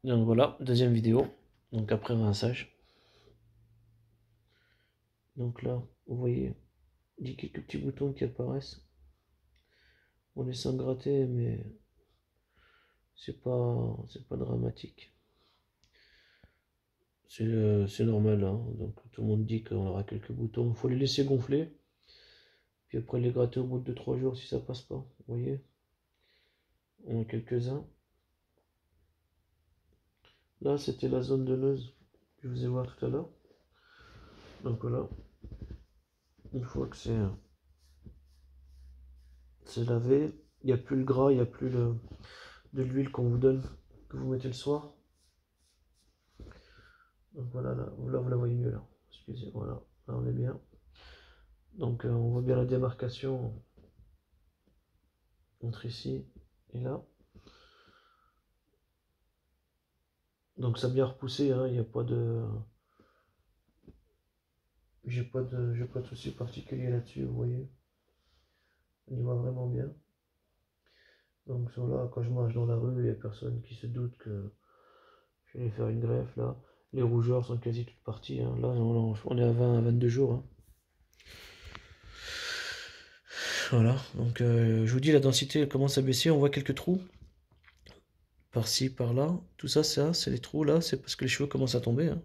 Donc voilà, deuxième vidéo, donc après rinçage. Donc là, vous voyez, il y a quelques petits boutons qui apparaissent. On les sent gratter, mais c'est pas dramatique. C'est normal, hein. Donc tout le monde dit qu'on aura quelques boutons. Il faut les laisser gonfler, puis après les gratter au bout de 3 jours si ça passe pas. Vous voyez, on a quelques-uns. Là, c'était la zone de neuse que je vous ai voir tout à l'heure. Donc voilà, une fois que c'est lavé, il n'y a plus le gras, il n'y a plus de l'huile qu'on vous donne, que vous mettez le soir. Donc voilà, là vous la voyez mieux là. Excusez, voilà, là on est bien. Donc on voit bien la démarcation entre ici et là. Donc ça a bien repoussé, hein, il n'y a pas de. J'ai pas de souci particulier là-dessus, vous voyez. On y voit vraiment bien. Donc là, quand je marche dans la rue, il n'y a personne qui se doute que je vais faire une greffe là. Les rougeurs sont quasi toutes parties, hein. Là on est à 20 à 22 jours, hein. Voilà, donc je vous dis la densité elle commence à baisser, on voit quelques trous par-ci, par-là. Tout ça, c'est les trous là, c'est parce que les cheveux commencent à tomber, hein.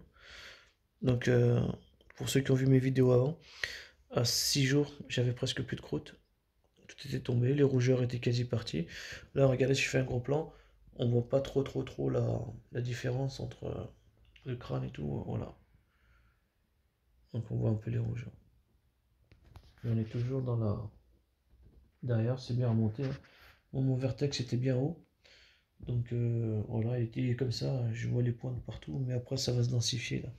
Donc pour ceux qui ont vu mes vidéos avant, à 6 jours, j'avais presque plus de croûte. Tout était tombé, les rougeurs étaient quasi parties. Là, regardez, si je fais un gros plan, on voit pas trop la différence entre le crâne et tout, voilà. Donc on voit un peu les rougeurs. Mais on est toujours dans la. Derrière, c'est bien remonté, hein. Bon, mon vertex était bien haut. Donc voilà, il était comme ça, je vois les points de partout, mais après ça va se densifier là,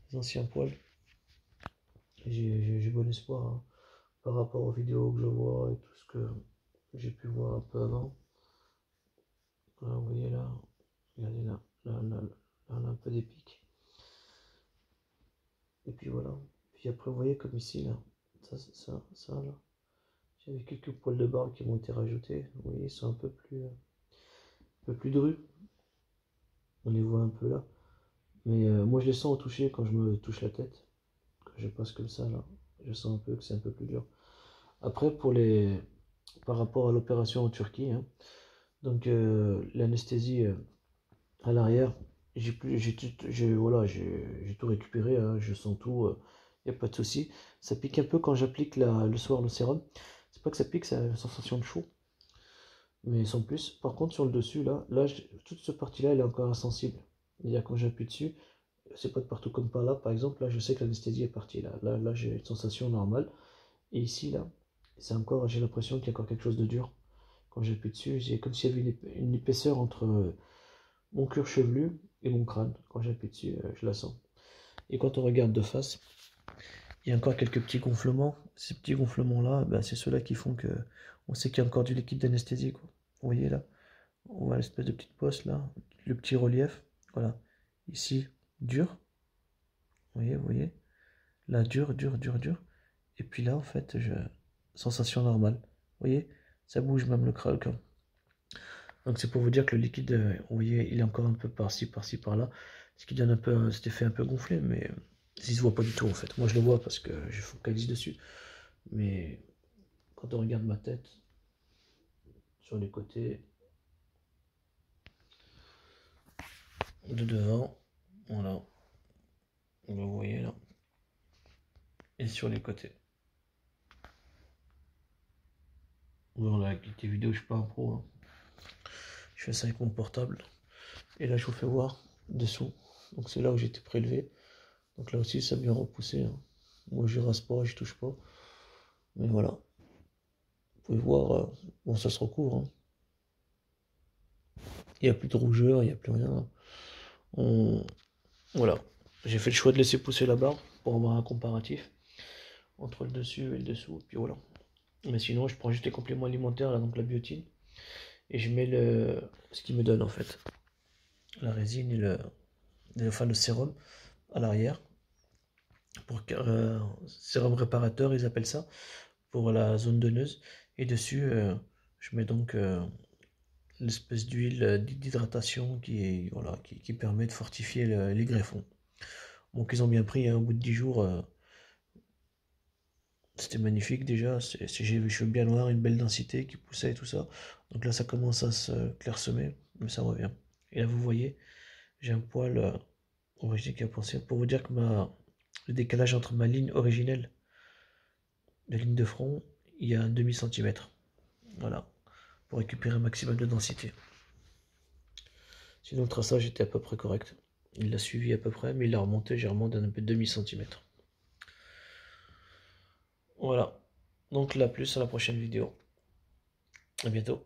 les anciens poils. J'ai bon espoir, hein, par rapport aux vidéos que je vois et tout ce que j'ai pu voir un peu avant. Là, vous voyez là, regardez là, on a un peu des pics. Et puis voilà. Puis après, vous voyez comme ici là, ça là. J'avais quelques poils de barbe qui m'ont été rajoutés. Vous voyez, ils sont un peu plus drus. On les voit un peu là. Mais moi je les sens au toucher quand je me touche la tête. Quand je passe comme ça là, je sens un peu que c'est un peu plus dur. Après par rapport à l'opération en Turquie, hein, donc l'anesthésie à l'arrière, voilà, j'ai tout récupéré, hein, je sens tout, il n'y a pas de souci. Ça pique un peu quand j'applique le soir le sérum. C'est pas que ça pique, c'est une sensation de chaud, mais sans plus. Par contre sur le dessus là, toute cette partie-là, elle est encore insensible. C'est-à-dire quand j'appuie dessus, c'est pas de partout comme par là. Par exemple, là, je sais que l'anesthésie est partie. Là, j'ai une sensation normale. Et ici, là, j'ai l'impression qu'il y a encore quelque chose de dur. Quand j'appuie dessus, j'ai comme s'il y avait une épaisseur entre mon cuir chevelu et mon crâne. Quand j'appuie dessus, je la sens. Et quand on regarde de face, il y a encore quelques petits gonflements. Ces petits gonflements-là, ben, c'est ceux-là qui font que on sait qu'il y a encore du liquide d'anesthésie, quoi. Vous voyez là, on voit l'espèce de petite poste là, le petit relief. Voilà. Ici, dur. Vous voyez. Là, dur. Et puis là, en fait, sensation normale. Vous voyez, ça bouge même le crâne. Donc c'est pour vous dire que le liquide, vous voyez, il est encore un peu par-ci, par-là. Ce qui donne un peu cet effet un peu gonflé, mais il se voit pas du tout en fait. Moi je le vois parce que je focalise dessus. Mais quand on regarde ma tête, sur les côtés, de devant, voilà, vous voyez là, et sur les côtés. Voilà, la qualité vidéo, je suis pas un pro, hein. Je fais ça avec mon portable. Et là, je vous fais voir dessous. Donc c'est là où j'ai été prélevé. Donc là aussi, ça a bien repoussé, hein. Moi, je rase pas, je touche pas. Mais voilà. Vous pouvez voir, bon, ça se recouvre, hein. Il n'y a plus de rougeur, il n'y a plus rien. Voilà. J'ai fait le choix de laisser pousser la barbe pour avoir un comparatif entre le dessus et le dessous. Et puis voilà. Mais sinon, je prends juste les compléments alimentaires, là, donc la biotine. Et je mets ce qui me donne en fait. La résine et le sérum à l'arrière. Sérum réparateur, ils appellent ça, pour la zone donneuse. Et dessus, je mets donc l'espèce d'huile d'hydratation voilà, qui permet de fortifier les greffons. Donc ils ont bien pris, hein, au bout de 10 jours, c'était magnifique déjà. J'ai les cheveux bien noirs, une belle densité qui poussait et tout ça. Donc là, ça commence à se clairsemer, mais ça revient. Et là, vous voyez, j'ai un poil originel qui a pensé. Pour vous dire que le décalage entre ma ligne originelle, la ligne de front, il y a un demi-centimètre. Voilà, pour récupérer un maximum de densité. Sinon, le traçage était à peu près correct. Il l'a suivi à peu près, mais il a remonté, j'ai remonté d'un peu demi-centimètre. Voilà. Donc là, plus à la prochaine vidéo. À bientôt.